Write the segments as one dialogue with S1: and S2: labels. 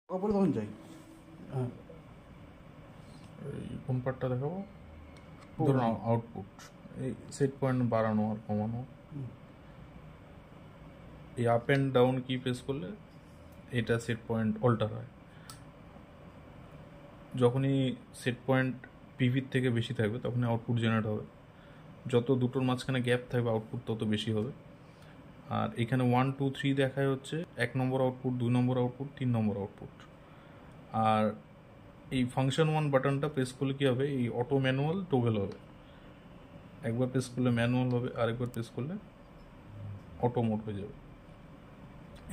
S1: বলে তখন যাই। হ্যাঁ,
S2: এই কোন পার্টটা দেখাবো? ধরুন আউটপুট, এই সেট পয়েন্ট বাড়ানো আর কমানো, এই আপ অ্যান্ড ডাউন কি প্রেস করলে এটা সেট পয়েন্ট অল্টার হয়। যখনই সেট পয়েন্ট পিভির থেকে বেশি থাকবে তখনই আউটপুট জেনারেট হবে। যত দুটোর মাঝখানে গ্যাপ থাকবে আউটপুট তত বেশি হবে। আর এখানে 1 2 3 দেখায় হচ্ছে 1 নম্বর আউটপুট, 2 নম্বর আউটপুট, 3 নম্বর আউটপুট। আর এই ফাংশন 1 বাটনটা প্রেস করলে কী হবে, এই অটো ম্যানুয়াল টোগল হবে। একবার প্রেস করলে ম্যানুয়াল হবে, আরেকবার প্রেস করলে অটো মোড হয়ে যাবে।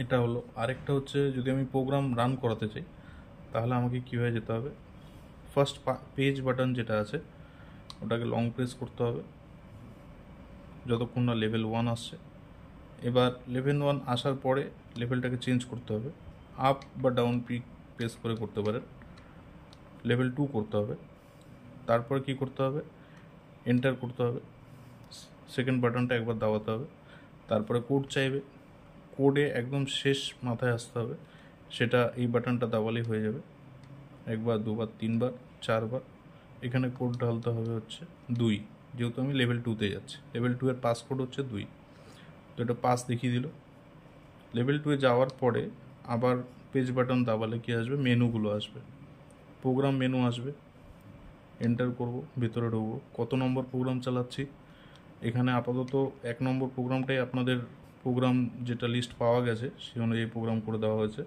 S2: এটা হলো। আরেকটা হচ্ছে যদি আমি প্রোগ্রাম রান করাতে চাই তাহলে আমাকে কীভাবে যেতে হবে, ফার্স্ট পেজ বাটন যেটা আছে ওটাকে লং প্রেস করতে হবে যতক্ষণ না লেভেল 1 আসছে। এবার লেভেল 1 আসার পরে লেভেলটাকে চেঞ্জ করতে হবে, আপ বা ডাউন প্রেস করে করতে পারেন। লেভেল 2 করতে হবে, তারপরে কি করতে হবে, এন্টার করতে হবে, সেকেন্ড বাটনটা একবার দাবাতে হবে, তারপরে কোড চাইবে, কোডে একদম শেষ মাথায় আসতে হবে, সেটা এই বাটনটা দাবালেই হয়ে যাবে। একবার, দুবার, তিনবার, চারবার। এখানে কোড ঢালতে হবে হচ্ছে 2, যেহেতু আমি লেভেল 2তে যাচ্ছি। লেভেল 2 এর পাস কোড হচ্ছে 2, তো এটা পাস দেখিয়ে দিল। লেভেল 2 এ যাওয়ার পরে আবার পেজ বাটন দাবালে কি আসবে, মেনুগুলো আসবে, প্রোগ্রাম মেনু আসবে। এন্টার করব, ভিতরে ঢুকবো, কত নম্বর প্রোগ্রাম চালাচ্ছি। এখানে আপাতত 1 নম্বর প্রোগ্রামটাই আপনাদের প্রোগ্রাম যেটা লিস্ট পাওয়া গেছে সেই অনুযায়ী প্রোগ্রাম করে দেওয়া হয়েছে।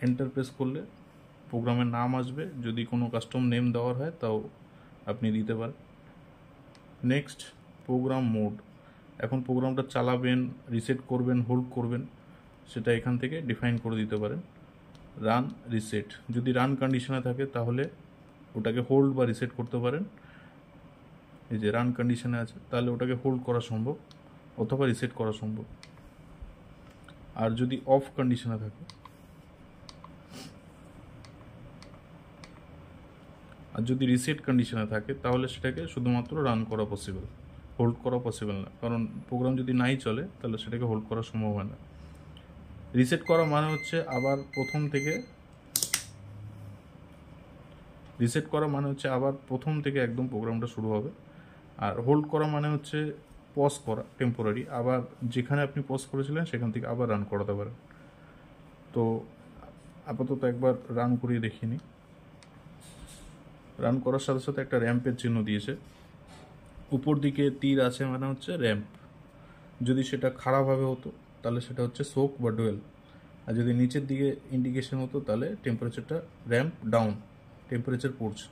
S2: এন্টার প্রেস করলে প্রোগ্রামের নাম আসবে, যদি কোনো কাস্টম নেম দেওয়ার হয় তাও আপনি দিতে পারেন। Next, program mode. এখন প্রোগ্রামটা চালাবেন, রিসেট করবেন, হোল্ড করবেন, সেটা এখান থেকে ডিফাইন করে দিতে পারেন। রান, রিসেট, যদি রান কন্ডিশনে থাকে তাহলে ওটাকে হোল্ড বা রিসেট করতে পারেন। এই যে রান কন্ডিশনে আছে তাহলে ওটাকে হোল্ড করা সম্ভব অথবা রিসেট করা সম্ভব। আর যদি অফ কন্ডিশনে থাকে, আর যদি রিসেট কন্ডিশনে থাকে তাহলে সেটাকে শুধুমাত্র রান করা পসিবল, হোল্ড করা পসিবল না, কারণ প্রোগ্রাম যদি নাই চলে তাহলে সেটাকে হোল্ড করা সম্ভব হয় না। রিসেট করা মানে হচ্ছে আবার প্রথম থেকে, রিসেট করা মানে হচ্ছে আবার প্রথম থেকে একদম প্রোগ্রামটা শুরু হবে। আর হোল্ড করা মানে হচ্ছে পজ করা টেম্পোরারি, আবার যেখানে আপনি পজ করেছিলেন সেখান থেকে আবার রান করাতে পারেন। তো আপাতত একবার রান করিয়ে দেখিনি। রান করার সাথে সাথে একটা র্যাম্পের চিহ্ন দিয়েছে, উপর দিকে তীর আছে মানে হচ্ছে র্যাম্প। যদি সেটা খারাপভাবে হতো তাহলে সেটা হচ্ছে সোক বা ডুয়েল, আর যদি নিচের দিকে ইন্ডিকেশন হতো তাহলে টেম্পারেচারটা র্যাম্প ডাউন, টেম্পারেচার পড়ছে।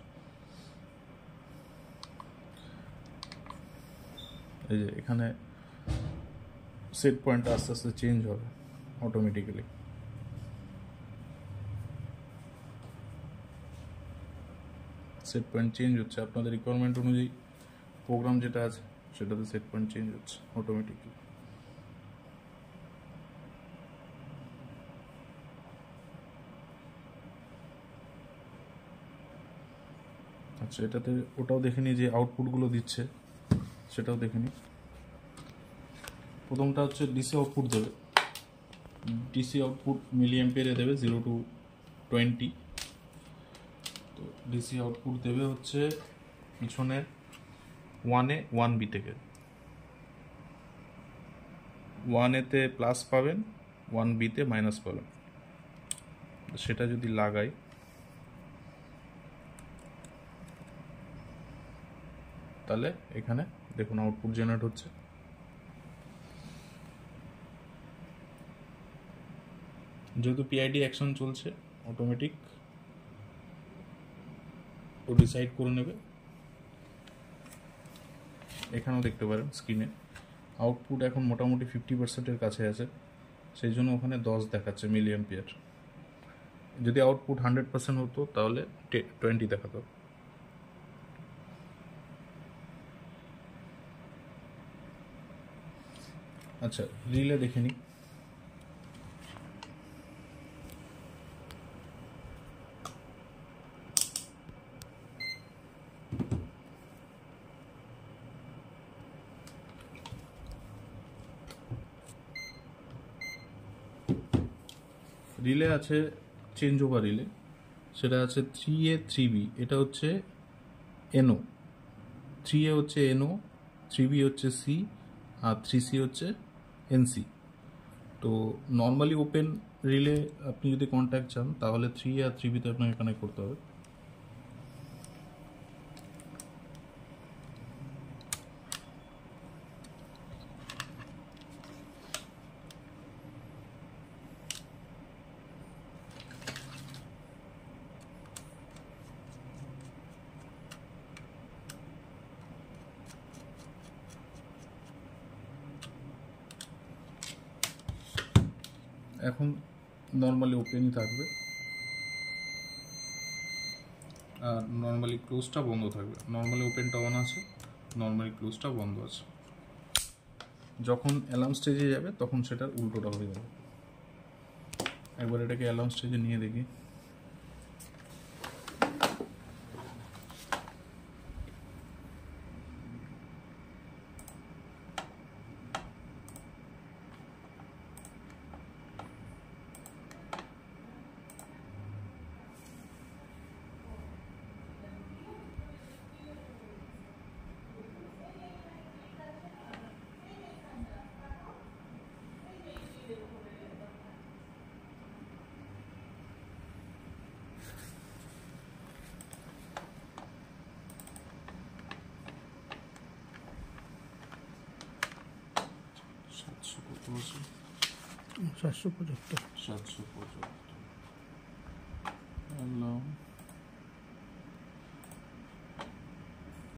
S2: এই যে এখানে সেট পয়েন্টটা আস্তে আস্তে চেঞ্জ হবে অটোমেটিক্যালি। সেট পয়েন্ট চেঞ্জ হচ্ছে আপনাদের রিকোয়ারমেন্ট অনুযায়ী, প্রোগ্রাম যেটা আছে সেটাতে সেট পয়েন্ট চেঞ্জ হচ্ছে অটোমেটিকলি। আচ্ছা, এটাতে ওটাও দেখে নিই যে আউটপুটগুলো দিচ্ছে, সেটাও দেখে নিই। প্রথমটা হচ্ছে ডিসি আউটপুট দেবে, ডিসি আউটপুট মিলি এম্পিয়ারে দেবে 0 to 20। তো ডিসি আউটপুট দেবে হচ্ছে পিছনে 1A 1B থেকে, 1Aতে প্লাস পাবেন, 1Bতে মাইনাস পাবেন। সেটা যদি লাগাই তাহলে এখানে দেখুন আউটপুট জেনারেট হচ্ছে। যেহেতু পিআইডি অ্যাকশন চলছে অটোমেটিক ও ডিসাইড করে নেবে। এখানেও দেখতে পারেন স্ক্রিনে আউটপুট এখন মোটামুটি 50%-এর কাছে আছে, সেই জন্য ওখানে 10 দেখাচ্ছে মিলি অ্যাম্পিয়ার। যদি আউটপুট 100% হতো তাহলে 20 দেখাতো। আচ্ছা, রিলে দেখে নিই। রিলে আছে চেঞ্জ ওভার রিলে, সেটা আছে 3A 3B। এটা হচ্ছে NO, 3A হচ্ছে NO, 3B হচ্ছে C, আর 3C হচ্ছে NC। তো নর্মালি ওপেন রিলে আপনি যদি কন্ট্যাক্ট চান তাহলে 3A আর 3Bতে আপনাকে কানেক্ট করতে হবে। এখন নর্মালি ওপেনই থাকবে আর নর্মালি ক্লোজটা বন্ধ থাকবে। নর্মালি ওপেনটা অন আছে, নর্মালি ক্লোজটা বন্ধ আছে। যখন অ্যালার্ম স্টেজে যাবে তখন সেটার উল্টোটা হয়ে যাবে। একবার এটাকে অ্যালার্ম স্টেজে নিয়ে দেখি। কত আছে?
S1: 775।
S2: 775 অ্যালার্ম